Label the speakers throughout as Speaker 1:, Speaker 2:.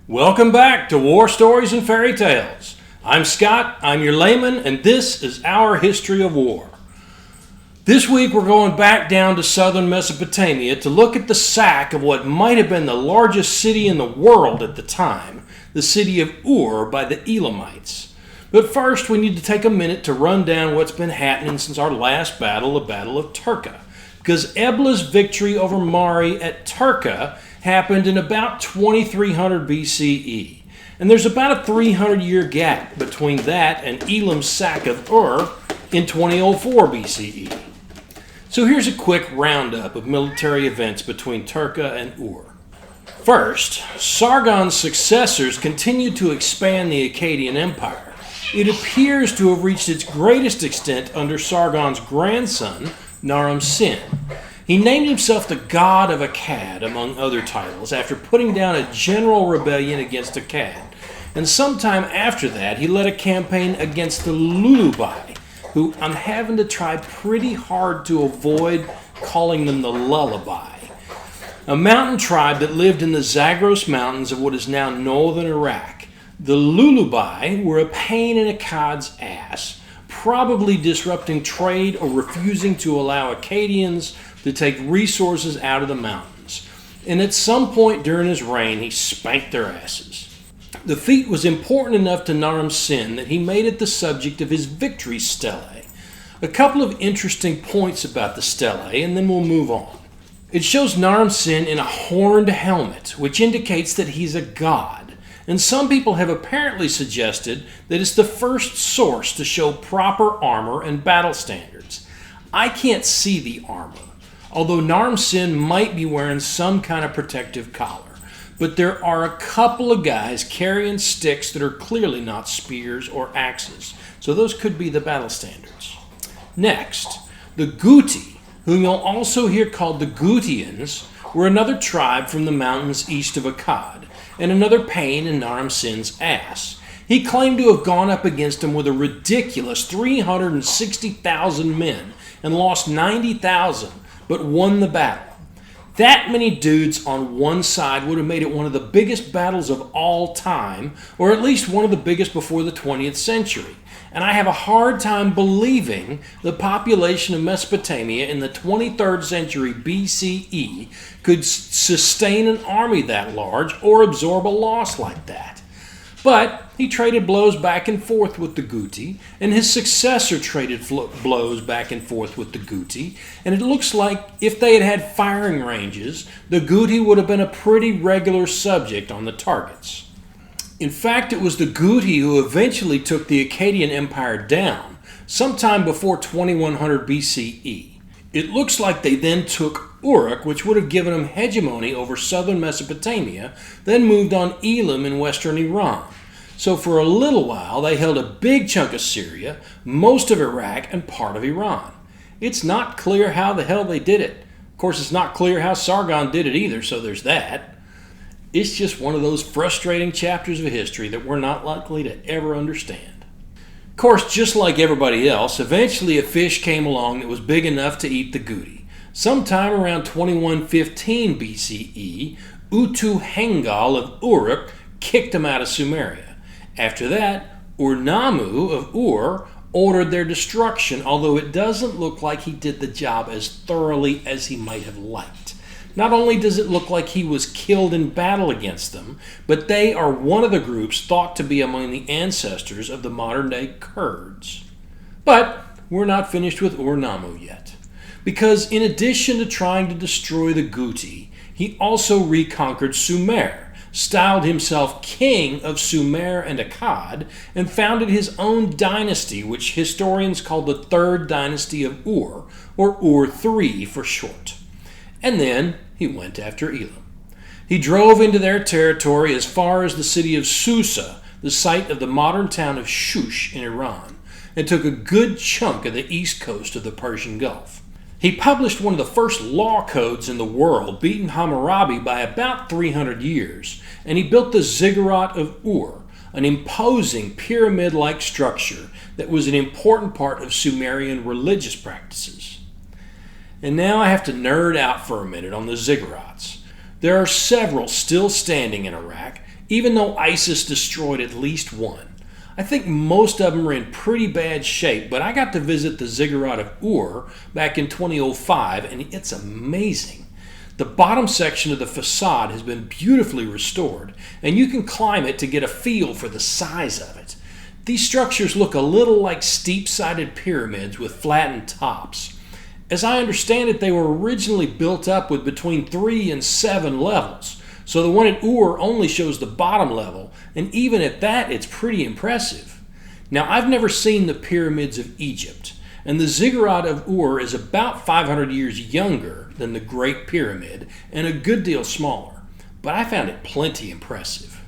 Speaker 1: Welcome back to War Stories and Fairy Tales. I'm Scott, I'm your layman, and this is our history of war. This week we're going back down to southern Mesopotamia to look at the sack of what might have been the largest city in the world at the time, the city of Ur by the Elamites. But first we need to take a minute to run down what's been happening since our last battle, the Battle of Turka. Because Ebla's victory over Mari at Turka happened in about 2300 BCE. And there's about a 300-year gap between that and Elam's sack of Ur in 2004 BCE. So here's a quick roundup of military events between Turka and Ur. First, Sargon's successors continued to expand the Akkadian Empire. It appears to have reached its greatest extent under Sargon's grandson, Ur-Nammu. He named himself the God of Akkad, among other titles, after putting down a general rebellion against Akkad. And sometime after that, he led a campaign against the Lulubai, who I'm having to try pretty hard to avoid calling them the Lullaby, a mountain tribe that lived in the Zagros Mountains of what is now northern Iraq. The Lulubai were a pain in Akkad's ass, probably disrupting trade or refusing to allow Akkadians to take resources out of the mountains. And at some point during his reign, he spanked their asses. The feat was important enough to Ur-Nammu that he made it the subject of his victory stele. A couple of interesting points about the stele, and then we'll move on. It shows Ur-Nammu in a horned helmet, which indicates that he's a god. And some people have apparently suggested that it's the first source to show proper armor and battle standards. I can't see the armor, although Ur-Nammu might be wearing some kind of protective collar. But there are a couple of guys carrying sticks that are clearly not spears or axes, so those could be the battle standards. Next, the Guti, whom you'll also hear called the Gutians, were another tribe from the mountains east of Akkad, and another pain in Ur-Nammu's ass. He claimed to have gone up against him with a ridiculous 360,000 men and lost 90,000, but won the battle. That many dudes on one side would have made it one of the biggest battles of all time, or at least one of the biggest before the 20th century. And I have a hard time believing the population of Mesopotamia in the 23rd century BCE could sustain an army that large or absorb a loss like that. But he traded blows back and forth with the Guti, and his successor traded blows back and forth with the Guti, and it looks like if they had had firing ranges, the Guti would have been a pretty regular subject on the targets. In fact, it was the Guti who eventually took the Akkadian Empire down, sometime before 2100 BCE. It looks like they then took Uruk, which would have given them hegemony over southern Mesopotamia, then moved on Elam in western Iran. So for a little while, they held a big chunk of Syria, most of Iraq, and part of Iran. It's not clear how the hell they did it. Of course, it's not clear how Sargon did it either, so there's that. It's just one of those frustrating chapters of history that we're not likely to ever understand. Of course, just like everybody else, eventually a fish came along that was big enough to eat the Guti. Sometime around 2115 BCE, Utu-Hengal of Uruk kicked them out of Sumeria. After that, Ur-Nammu of Ur ordered their destruction, although it doesn't look like he did the job as thoroughly as he might have liked. Not only does it look like he was killed in battle against them, but they are one of the groups thought to be among the ancestors of the modern-day Kurds. But we're not finished with Ur-Nammu yet, because in addition to trying to destroy the Guti, he also reconquered Sumer, styled himself king of Sumer and Akkad, and founded his own dynasty, which historians call the Third Dynasty of Ur, or Ur-3 for short. And then he went after Elam. He drove into their territory as far as the city of Susa, the site of the modern town of Shush in Iran, and took a good chunk of the east coast of the Persian Gulf. He published one of the first law codes in the world, beating Hammurabi by about 300 years, and he built the Ziggurat of Ur, an imposing pyramid-like structure that was an important part of Sumerian religious practices. And now I have to nerd out for a minute on the ziggurats. There are several still standing in Iraq, even though ISIS destroyed at least one. I think most of them are in pretty bad shape, but I got to visit the ziggurat of Ur back in 2005, and it's amazing. The bottom section of the facade has been beautifully restored, and you can climb it to get a feel for the size of it. These structures look a little like steep-sided pyramids with flattened tops. As I understand it, they were originally built up with between 3 and 7 levels, so the one at Ur only shows the bottom level, and even at that, it's pretty impressive. Now, I've never seen the pyramids of Egypt, and the ziggurat of Ur is about 500 years younger than the Great Pyramid and a good deal smaller, but I found it plenty impressive.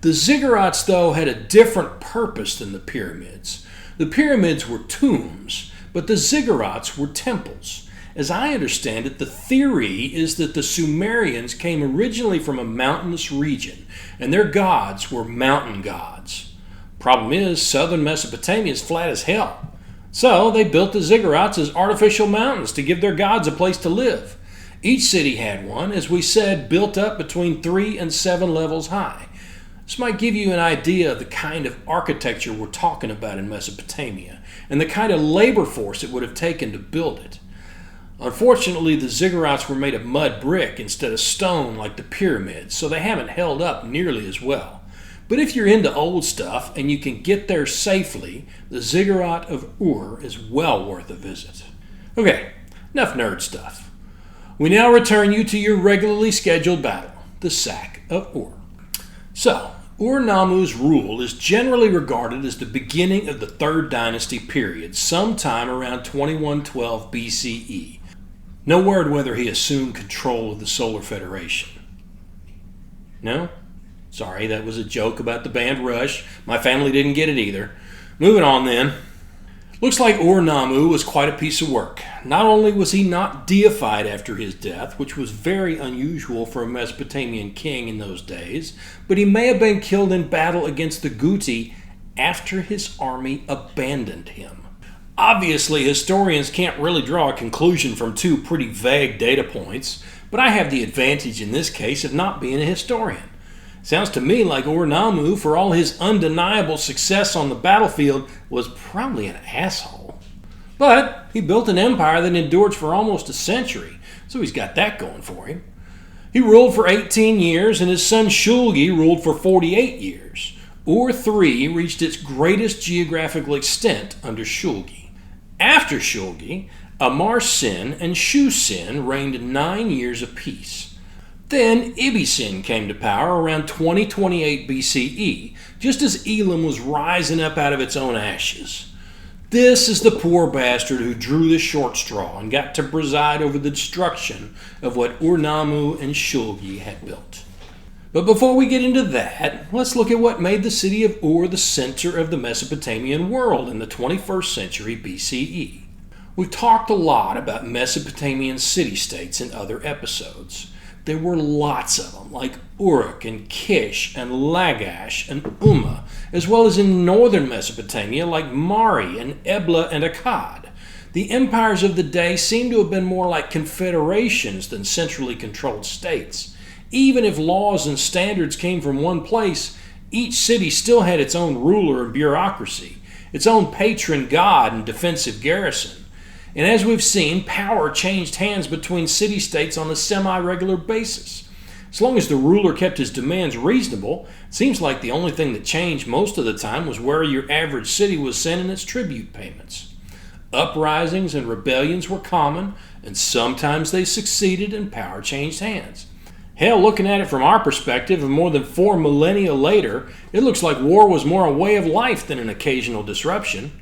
Speaker 1: The ziggurats, though, had a different purpose than the pyramids. The pyramids were tombs, but the ziggurats were temples. As I understand it, the theory is that the Sumerians came originally from a mountainous region, and their gods were mountain gods. Problem is, southern Mesopotamia is flat as hell. So they built the ziggurats as artificial mountains to give their gods a place to live. Each city had one, as we said, built up between 3 and 7 levels high. This might give you an idea of the kind of architecture we're talking about in Mesopotamia, and the kind of labor force it would have taken to build it. Unfortunately, the ziggurats were made of mud brick instead of stone like the pyramids, so they haven't held up nearly as well. But if you're into old stuff and you can get there safely, the ziggurat of Ur is well worth a visit. Okay, enough nerd stuff. We now return you to your regularly scheduled battle, the sack of Ur. So, Ur-Nammu's rule is generally regarded as the beginning of the Third Dynasty period, sometime around 2112 BCE. No word whether he assumed control of the Solar Federation. No? Sorry, that was a joke about the band Rush. My family didn't get it either. Moving on then. Looks like Ur-Nammu was quite a piece of work. Not only was he not deified after his death, which was very unusual for a Mesopotamian king in those days, but he may have been killed in battle against the Guti after his army abandoned him. Obviously, historians can't really draw a conclusion from 2 pretty vague data points, but I have the advantage in this case of not being a historian. Sounds to me like Ur-Nammu, for all his undeniable success on the battlefield, was probably an asshole. But he built an empire that endured for almost a century, so he's got that going for him. He ruled for 18 years, and his son Shulgi ruled for 48 years. Ur-3 reached its greatest geographical extent under Shulgi. After Shulgi, Amar-Sin and Shu-Sin reigned 9 years apiece. Then Ibbi-Sin came to power around 2028 BCE, just as Elam was rising up out of its own ashes. This is the poor bastard who drew the short straw and got to preside over the destruction of what Ur-Nammu and Shulgi had built. But before we get into that, let's look at what made the city of Ur the center of the Mesopotamian world in the 21st century BCE. We've talked a lot about Mesopotamian city-states in other episodes. There were lots of them, like Uruk and Kish and Lagash and Umma, as well as in northern Mesopotamia like Mari and Ebla and Akkad. The empires of the day seem to have been more like confederations than centrally controlled states. Even if laws and standards came from one place, each city still had its own ruler and bureaucracy, its own patron god and defensive garrison. And as we've seen, power changed hands between city-states on a semi-regular basis. As long as the ruler kept his demands reasonable, it seems like the only thing that changed most of the time was where your average city was sending its tribute payments. Uprisings and rebellions were common, and sometimes they succeeded and power changed hands. Hell, looking at it from our perspective, and more than 4 millennia later, it looks like war was more a way of life than an occasional disruption.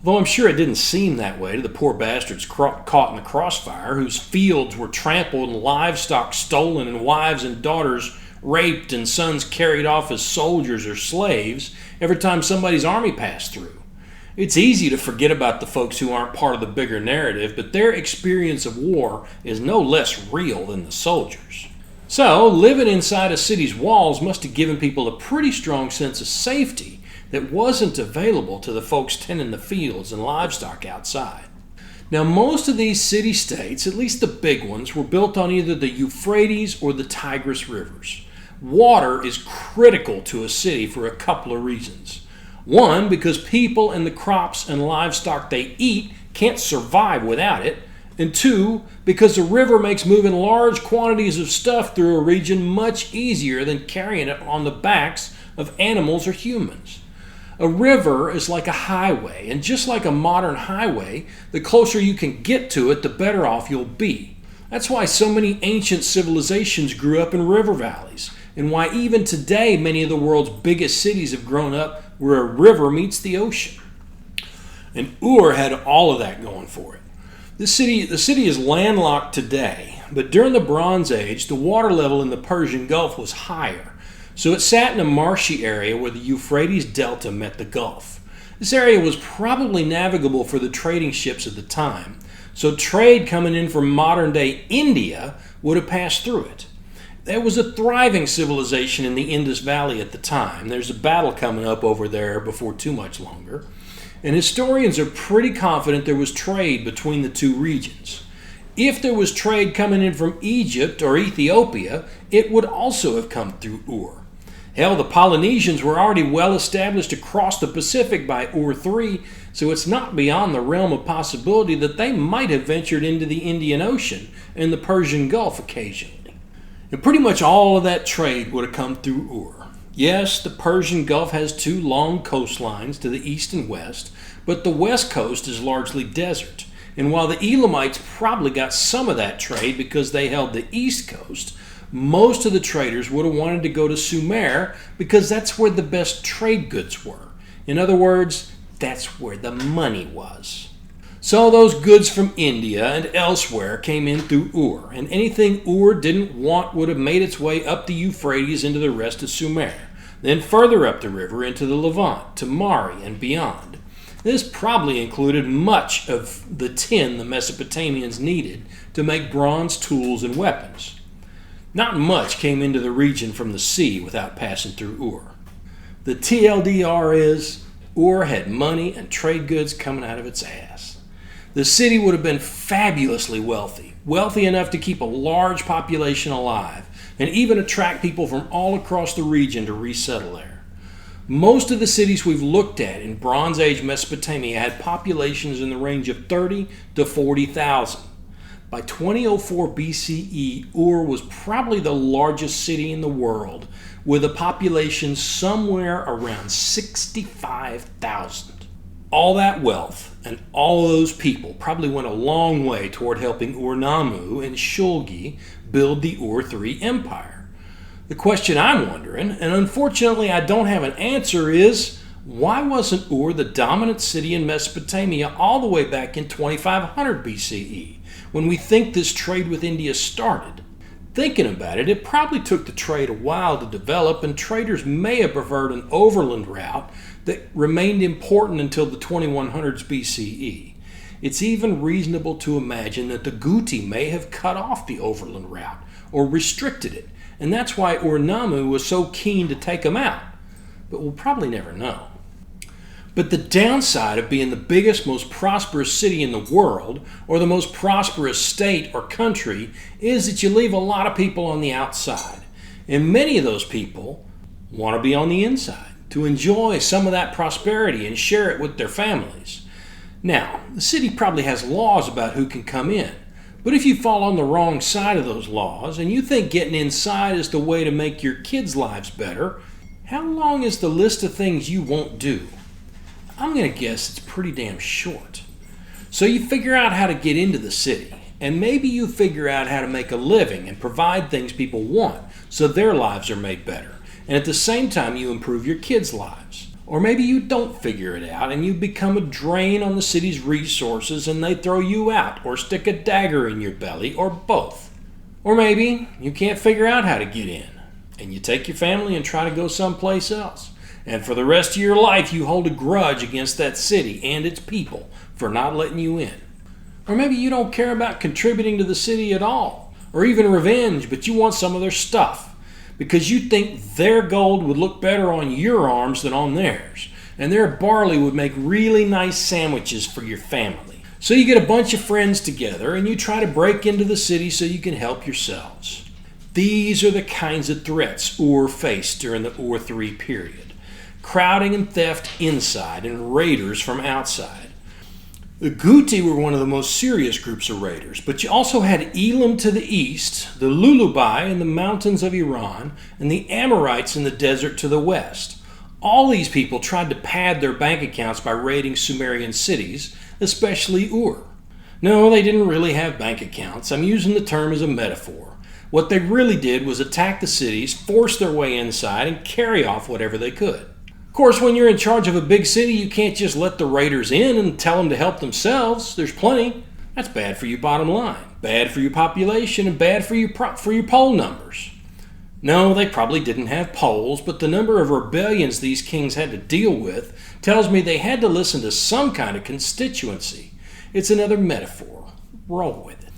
Speaker 1: Though I'm sure it didn't seem that way to the poor bastards caught in the crossfire, whose fields were trampled and livestock stolen and wives and daughters raped and sons carried off as soldiers or slaves every time somebody's army passed through. It's easy to forget about the folks who aren't part of the bigger narrative, but their experience of war is no less real than the soldiers. So, living inside a city's walls must have given people a pretty strong sense of safety that wasn't available to the folks tending the fields and livestock outside. Now, most of these city-states, at least the big ones, were built on either the Euphrates or the Tigris rivers. Water is critical to a city for a couple of reasons. One, because people and the crops and livestock they eat can't survive without it. And two, because a river makes moving large quantities of stuff through a region much easier than carrying it on the backs of animals or humans. A river is like a highway, and just like a modern highway, the closer you can get to it, the better off you'll be. That's why so many ancient civilizations grew up in river valleys, and why even today many of the world's biggest cities have grown up where a river meets the ocean. And Ur had all of that going for it. The city is landlocked today, but during the Bronze Age, the water level in the Persian Gulf was higher. So it sat in a marshy area where the Euphrates Delta met the Gulf. This area was probably navigable for the trading ships at the time, so trade coming in from modern-day India would have passed through it. There was a thriving civilization in the Indus Valley at the time. There's a battle coming up over there before too much longer. And historians are pretty confident there was trade between the two regions. If there was trade coming in from Egypt or Ethiopia, it would also have come through Ur. Hell, the Polynesians were already well established across the Pacific by Ur III, so it's not beyond the realm of possibility that they might have ventured into the Indian Ocean and the Persian Gulf occasionally. And pretty much all of that trade would have come through Ur. Yes, the Persian Gulf has two long coastlines to the east and west, but the west coast is largely desert. And while the Elamites probably got some of that trade because they held the east coast, most of the traders would have wanted to go to Sumer because that's where the best trade goods were. In other words, that's where the money was. So those goods from India and elsewhere came in through Ur, and anything Ur didn't want would have made its way up the Euphrates into the rest of Sumer, then further up the river into the Levant, to Mari and beyond. This probably included much of the tin the Mesopotamians needed to make bronze tools and weapons. Not much came into the region from the sea without passing through Ur. The TLDR is, Ur had money and trade goods coming out of its ass. The city would have been fabulously wealthy enough to keep a large population alive, and even attract people from all across the region to resettle there. Most of the cities we've looked at in Bronze Age Mesopotamia had populations in the range of 30 to 40,000. By 2004 BCE, Ur was probably the largest city in the world, with a population somewhere around 65,000. All that wealth and all of those people probably went a long way toward helping Ur-Nammu and Shulgi build the Ur III Empire. The question I'm wondering, and unfortunately I don't have an answer, is why wasn't Ur the dominant city in Mesopotamia all the way back in 2500 BCE, when we think this trade with India started? Thinking about it, it probably took the trade a while to develop, and traders may have preferred an overland route that remained important until the 2100s BCE. It's even reasonable to imagine that the Guti may have cut off the overland route or restricted it, and that's why Ur-Nammu was so keen to take them out. But we'll probably never know. But the downside of being the biggest, most prosperous city in the world, or the most prosperous state or country, is that you leave a lot of people on the outside. And many of those people want to be on the inside, to enjoy some of that prosperity and share it with their families. Now, the city probably has laws about who can come in, but if you fall on the wrong side of those laws and you think getting inside is the way to make your kids' lives better, how long is the list of things you won't do? I'm going to guess it's pretty damn short. So you figure out how to get into the city, and maybe you figure out how to make a living and provide things people want so their lives are made better, and at the same time you improve your kids' lives. Or maybe you don't figure it out and you become a drain on the city's resources and they throw you out or stick a dagger in your belly, or both. Or maybe you can't figure out how to get in and you take your family and try to go someplace else. And for the rest of your life, you hold a grudge against that city and its people for not letting you in. Or maybe you don't care about contributing to the city at all, or even revenge, but you want some of their stuff, because you think their gold would look better on your arms than on theirs, and their barley would make really nice sandwiches for your family. So you get a bunch of friends together and you try to break into the city so you can help yourselves. These are the kinds of threats Ur faced during the Ur III period: crowding and theft inside and raiders from outside. The Guti were one of the most serious groups of raiders, but you also had Elam to the east, the Lulubai in the mountains of Iran, and the Amorites in the desert to the west. All these people tried to pad their bank accounts by raiding Sumerian cities, especially Ur. No, they didn't really have bank accounts. I'm using the term as a metaphor. What they really did was attack the cities, force their way inside, and carry off whatever they could. Of course, when you're in charge of a big city, you can't just let the raiders in and tell them to help themselves. There's plenty. That's bad for your bottom line, bad for your population, and bad for your poll numbers. No, they probably didn't have polls, but the number of rebellions these kings had to deal with tells me they had to listen to some kind of constituency. It's another metaphor. Roll with it.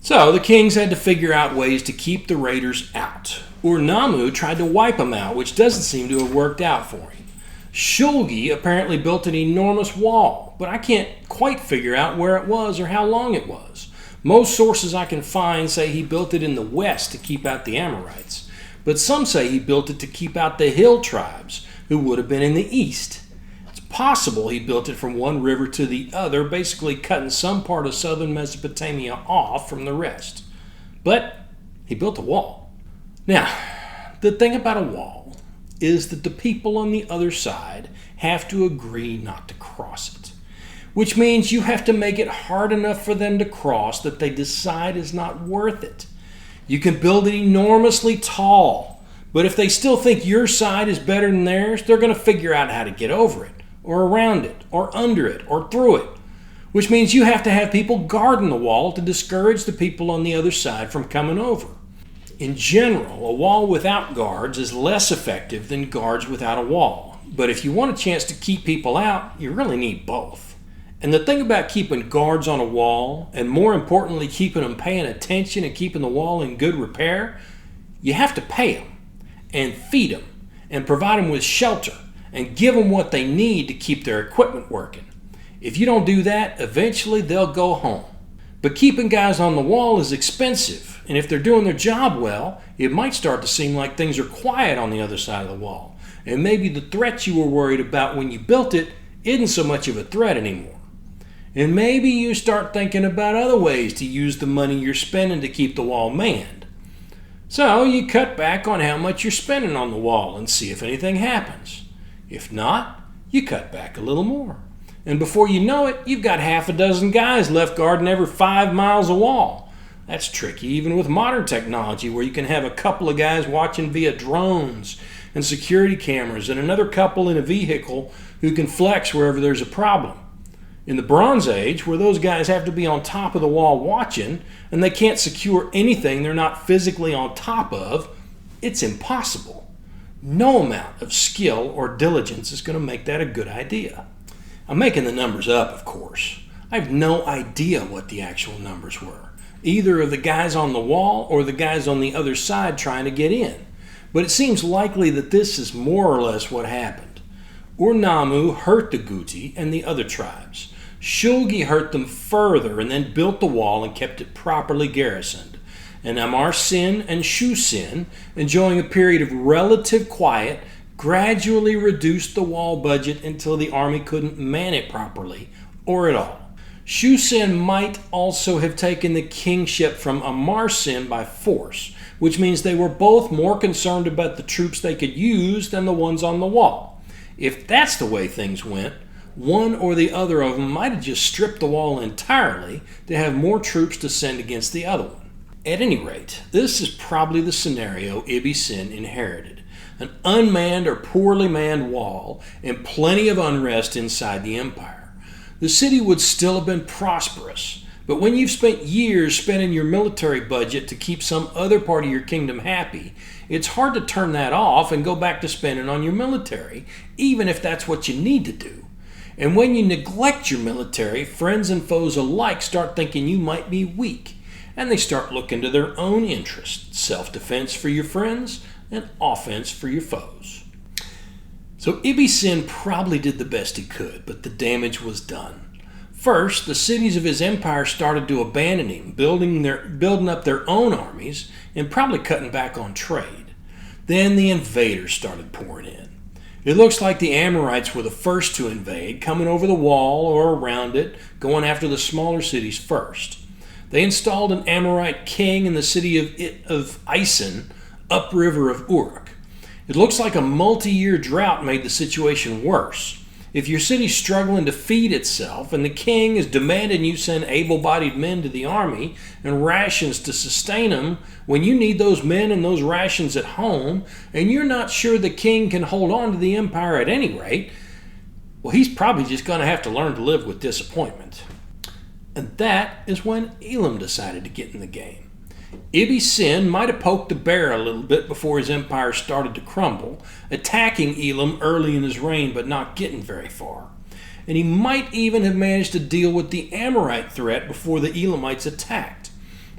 Speaker 1: So the kings had to figure out ways to keep the raiders out. Ur-Nammu tried to wipe them out, which doesn't seem to have worked out for him. Shulgi apparently built an enormous wall, but I can't quite figure out where it was or how long it was. Most sources I can find say he built it in the west to keep out the Amorites, but some say he built it to keep out the hill tribes, who would have been in the east. It's possible he built it from one river to the other, basically cutting some part of southern Mesopotamia off from the rest. But he built a wall. Now, the thing about a wall is that the people on the other side have to agree not to cross it, which means you have to make it hard enough for them to cross that they decide is not worth it. You can build it enormously tall, but if they still think your side is better than theirs, they're going to figure out how to get over it, or around it, or under it, or through it, which means you have to have people guarding the wall to discourage the people on the other side from coming over. In general, a wall without guards is less effective than guards without a wall. But if you want a chance to keep people out, you really need both. And the thing about keeping guards on a wall, and more importantly keeping them paying attention and keeping the wall in good repair, you have to pay them, and feed them, and provide them with shelter, and give them what they need to keep their equipment working. If you don't do that, eventually they'll go home. But keeping guys on the wall is expensive, and if they're doing their job well, it might start to seem like things are quiet on the other side of the wall, and maybe the threat you were worried about when you built it isn't so much of a threat anymore. And maybe you start thinking about other ways to use the money you're spending to keep the wall manned. So you cut back on how much you're spending on the wall and see if anything happens. If not, you cut back a little more. And before you know it, you've got half a dozen guys left guarding every 5 miles of wall. That's tricky even with modern technology, where you can have a couple of guys watching via drones and security cameras and another couple in a vehicle who can flex wherever there's a problem. In the Bronze Age, where those guys have to be on top of the wall watching, and they can't secure anything they're not physically on top of, it's impossible. No amount of skill or diligence is going to make that a good idea. I'm making the numbers up, of course. I have no idea what the actual numbers were, either of the guys on the wall or the guys on the other side trying to get in. But it seems likely that this is more or less what happened. Ur-Nammu hurt the Guti and the other tribes. Shulgi hurt them further and then built the wall and kept it properly garrisoned. And Amar-Sin and Shu-Sin, enjoying a period of relative quiet, gradually reduced the wall budget until the army couldn't man it properly, or at all. Shu-Sin might also have taken the kingship from Amar-Sin by force, which means they were both more concerned about the troops they could use than the ones on the wall. If that's the way things went, one or the other of them might have just stripped the wall entirely to have more troops to send against the other one. At any rate, this is probably the scenario Ibbi-Sin inherited. An unmanned or poorly manned wall and plenty of unrest inside the empire. The city would still have been prosperous, but when you've spent years spending your military budget to keep some other part of your kingdom happy, it's hard to turn that off and go back to spending on your military, even if that's what you need to do. And when you neglect your military, friends and foes alike start thinking you might be weak, and they start looking to their own interests, self-defense for your friends and offense for your foes. So Ibbi-Sin probably did the best he could, but the damage was done. First, the cities of his empire started to abandon him, building up their own armies and probably cutting back on trade. Then the invaders started pouring in. It looks like the Amorites were the first to invade, coming over the wall or around it, going after the smaller cities first. They installed an Amorite king in the city of Ibbi-Sin, upriver of Ur. It looks like a multi-year drought made the situation worse. If your city's struggling to feed itself and the king is demanding you send able-bodied men to the army and rations to sustain them when you need those men and those rations at home, and you're not sure the king can hold on to the empire at any rate, well, he's probably just going to have to learn to live with disappointment. And that is when Elam decided to get in the game. Ibbi-Sin might have poked the bear a little bit before his empire started to crumble, attacking Elam early in his reign but not getting very far. And he might even have managed to deal with the Amorite threat before the Elamites attacked.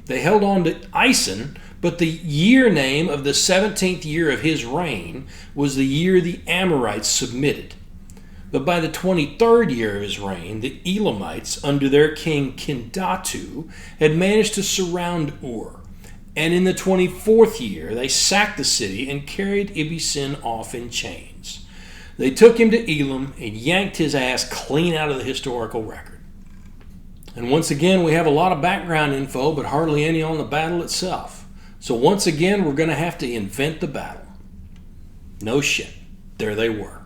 Speaker 1: They held on to Ibbi-Sin, but the year name of the 17th year of his reign was the year the Amorites submitted. But by the 23rd year of his reign, the Elamites, under their king Kindatu, had managed to surround Ur. And in the 24th year, they sacked the city and carried Ibbi-Sin off in chains. They took him to Elam and yanked his ass clean out of the historical record. And once again, we have a lot of background info, but hardly any on the battle itself. So once again, we're going to have to invent the battle. No shit. There they were.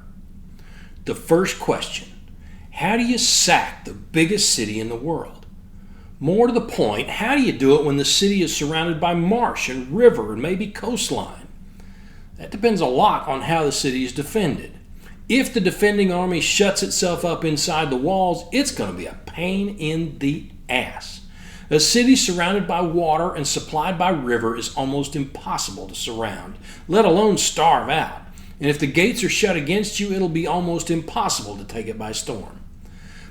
Speaker 1: The first question: how do you sack the biggest city in the world? More to the point, how do you do it when the city is surrounded by marsh and river and maybe coastline? That depends a lot on how the city is defended. If the defending army shuts itself up inside the walls, it's going to be a pain in the ass. A city surrounded by water and supplied by river is almost impossible to surround, let alone starve out. And if the gates are shut against you, it'll be almost impossible to take it by storm.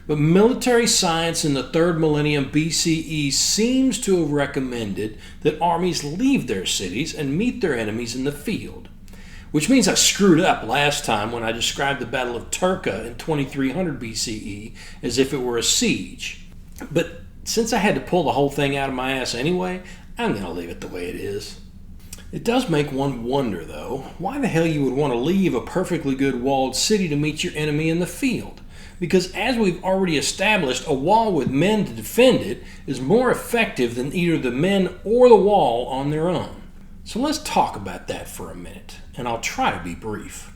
Speaker 1: But military science in the 3rd millennium BCE seems to have recommended that armies leave their cities and meet their enemies in the field. Which means I screwed up last time when I described the Battle of Turka in 2300 BCE as if it were a siege. But since I had to pull the whole thing out of my ass anyway, I'm going to leave it the way it is. It does make one wonder, though, why the hell you would want to leave a perfectly good walled city to meet your enemy in the field. Because as we've already established, a wall with men to defend it is more effective than either the men or the wall on their own. So let's talk about that for a minute, and I'll try to be brief.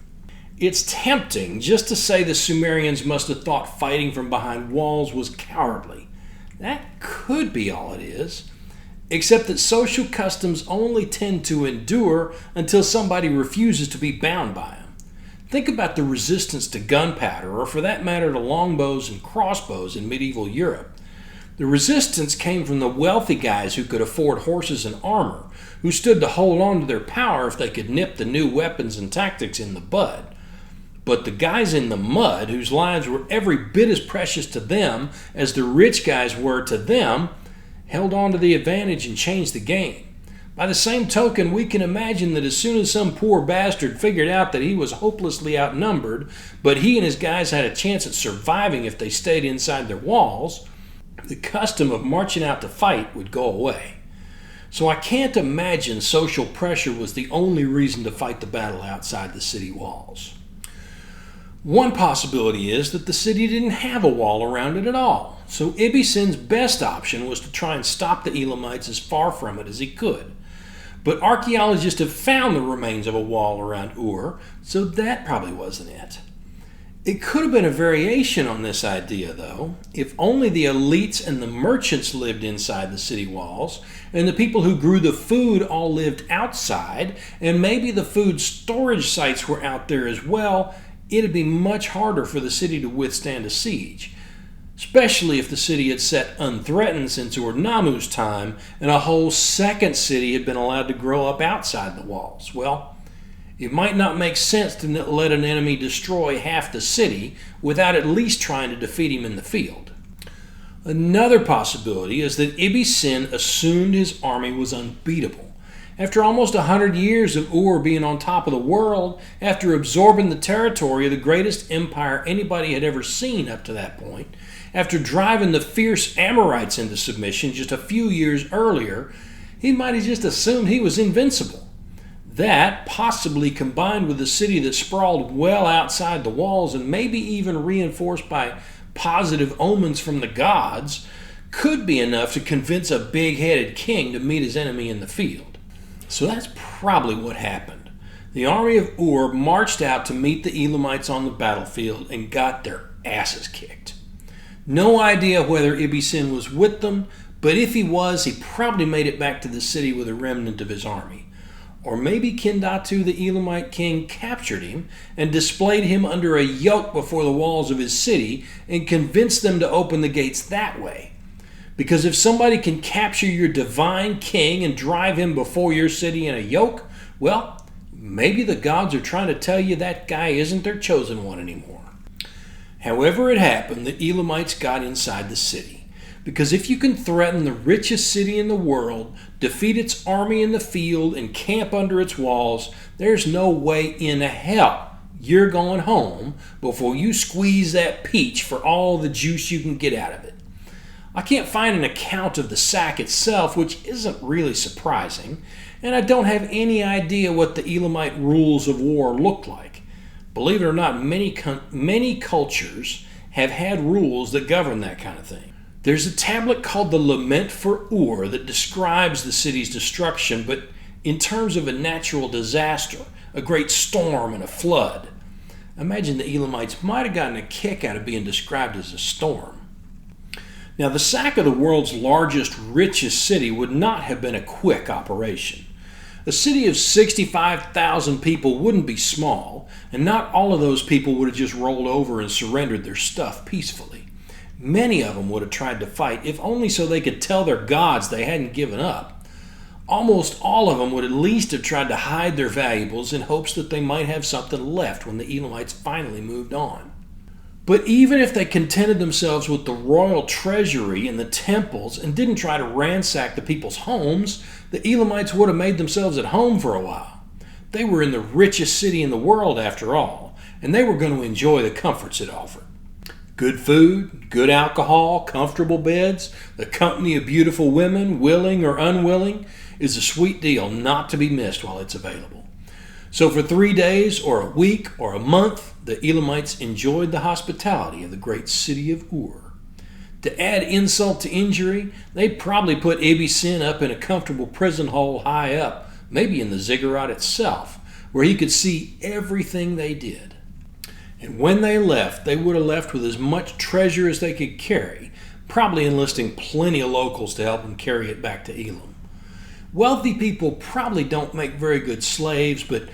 Speaker 1: It's tempting just to say the Sumerians must have thought fighting from behind walls was cowardly. That could be all it is, except that social customs only tend to endure until somebody refuses to be bound by them. Think about the resistance to gunpowder, or for that matter to longbows and crossbows in medieval Europe. The resistance came from the wealthy guys who could afford horses and armor, who stood to hold on to their power if they could nip the new weapons and tactics in the bud. But the guys in the mud, whose lives were every bit as precious to them as the rich guys were to them, held on to the advantage and changed the game. By the same token, we can imagine that as soon as some poor bastard figured out that he was hopelessly outnumbered, but he and his guys had a chance at surviving if they stayed inside their walls, the custom of marching out to fight would go away. So I can't imagine social pressure was the only reason to fight the battle outside the city walls. One possibility is that the city didn't have a wall around it at all, so Ibbi-Sin's best option was to try and stop the Elamites as far from it as he could. But archaeologists have found the remains of a wall around Ur, so that probably wasn't it. It could have been a variation on this idea, though, if only the elites and the merchants lived inside the city walls, and the people who grew the food all lived outside, and maybe the food storage sites were out there as well. It'd be much harder for the city to withstand a siege, especially if the city had sat unthreatened since Ur-Nammu's time and a whole second city had been allowed to grow up outside the walls. Well, it might not make sense to let an enemy destroy half the city without at least trying to defeat him in the field. Another possibility is that Ibbi-Sin assumed his army was unbeatable, After almost 100 years of Ur being on top of the world, after absorbing the territory of the greatest empire anybody had ever seen up to that point, after driving the fierce Amorites into submission just a few years earlier, he might have just assumed he was invincible. That, possibly combined with a city that sprawled well outside the walls and maybe even reinforced by positive omens from the gods, could be enough to convince a big-headed king to meet his enemy in the field. So that's probably what happened. The army of Ur marched out to meet the Elamites on the battlefield and got their asses kicked. No idea whether Ibbi-Sin was with them, but if he was, he probably made it back to the city with a remnant of his army. Or maybe Kendatu, the Elamite king, captured him and displayed him under a yoke before the walls of his city and convinced them to open the gates that way. Because if somebody can capture your divine king and drive him before your city in a yoke, well, maybe the gods are trying to tell you that guy isn't their chosen one anymore. However it happened, the Elamites got inside the city. Because if you can threaten the richest city in the world, defeat its army in the field, and camp under its walls, there's no way in hell you're going home before you squeeze that peach for all the juice you can get out of it. I can't find an account of the sack itself, which isn't really surprising, and I don't have any idea what the Elamite rules of war looked like. Believe it or not, many cultures have had rules that govern that kind of thing. There's a tablet called the Lament for Ur that describes the city's destruction, but in terms of a natural disaster, a great storm and a flood. Imagine the Elamites might have gotten a kick out of being described as a storm. Now, the sack of the world's largest, richest city would not have been a quick operation. A city of 65,000 people wouldn't be small, and not all of those people would have just rolled over and surrendered their stuff peacefully. Many of them would have tried to fight, if only so they could tell their gods they hadn't given up. Almost all of them would at least have tried to hide their valuables in hopes that they might have something left when the Elamites finally moved on. But even if they contented themselves with the royal treasury and the temples and didn't try to ransack the people's homes, the Elamites would have made themselves at home for a while. They were in the richest city in the world after all, and they were going to enjoy the comforts it offered. Good food, good alcohol, comfortable beds, the company of beautiful women, willing or unwilling, is a sweet deal not to be missed while it's available. So for 3 days or a week or a month, the Elamites enjoyed the hospitality of the great city of Ur. To add insult to injury, they probably put Ibbi-Sin up in a comfortable prison hole high up, maybe in the ziggurat itself, where he could see everything they did. And when they left, they would have left with as much treasure as they could carry, probably enlisting plenty of locals to help them carry it back to Elam. Wealthy people probably don't make very good slaves, but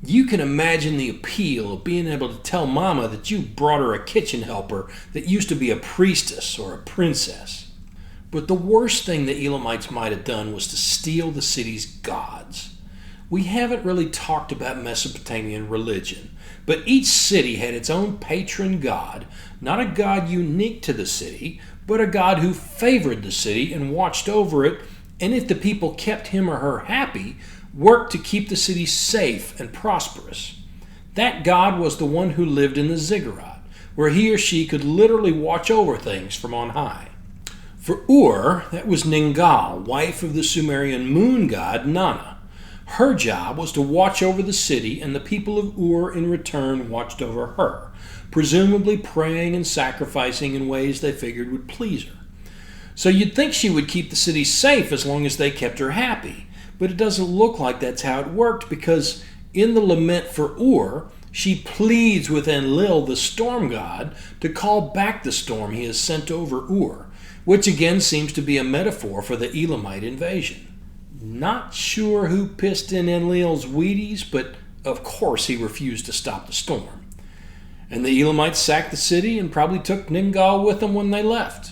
Speaker 1: you can imagine the appeal of being able to tell Mama that you brought her a kitchen helper that used to be a priestess or a princess. But the worst thing the Elamites might have done was to steal the city's gods. We haven't really talked about Mesopotamian religion, but each city had its own patron god, not a god unique to the city, but a god who favored the city and watched over it, and if the people kept him or her happy, worked to keep the city safe and prosperous. That god was the one who lived in the ziggurat, where he or she could literally watch over things from on high. For Ur, that was Ningal, wife of the Sumerian moon god Nana. Her job was to watch over the city, and the people of Ur in return watched over her, presumably praying and sacrificing in ways they figured would please her. So you'd think she would keep the city safe as long as they kept her happy, but it doesn't look like that's how it worked, because in the Lament for Ur, she pleads with Enlil, the storm god, to call back the storm he has sent over Ur, which again seems to be a metaphor for the Elamite invasion. Not sure who pissed in Enlil's Wheaties, but of course he refused to stop the storm. And the Elamites sacked the city and probably took Ningal with them when they left.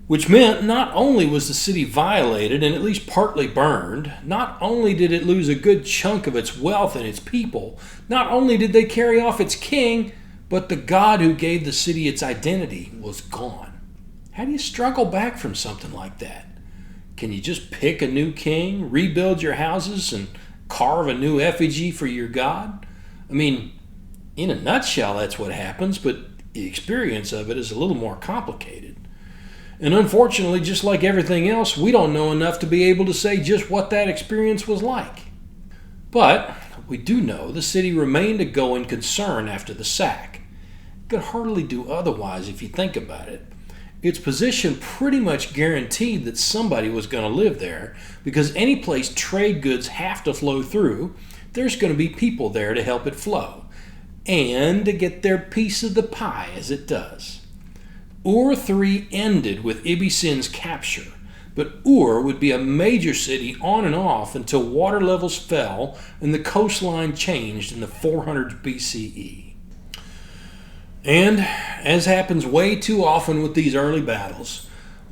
Speaker 1: Which meant not only was the city violated and at least partly burned, not only did it lose a good chunk of its wealth and its people, not only did they carry off its king, but the god who gave the city its identity was gone. How do you struggle back from something like that? Can you just pick a new king, rebuild your houses, and carve a new effigy for your god? I mean, in a nutshell, that's what happens, but the experience of it is a little more complicated. And unfortunately, just like everything else, we don't know enough to be able to say just what that experience was like. But we do know the city remained a going concern after the sack. It could hardly do otherwise if you think about it. Its position pretty much guaranteed that somebody was going to live there, because any place trade goods have to flow through, there's going to be people there to help it flow, and to get their piece of the pie as it does. Ur III ended with Ibbi-Sin's capture, but Ur would be a major city on and off until water levels fell and the coastline changed in the 400s BCE. And, as happens way too often with these early battles,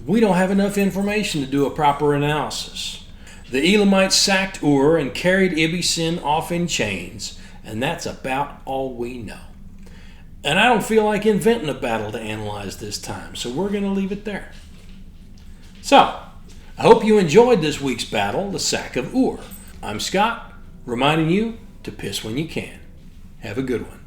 Speaker 1: we don't have enough information to do a proper analysis. The Elamites sacked Ur and carried Ibbi-Sin off in chains, and that's about all we know. And I don't feel like inventing a battle to analyze this time, so we're going to leave it there. So, I hope you enjoyed this week's battle, the sack of Ur. I'm Scott, reminding you to piss when you can. Have a good one.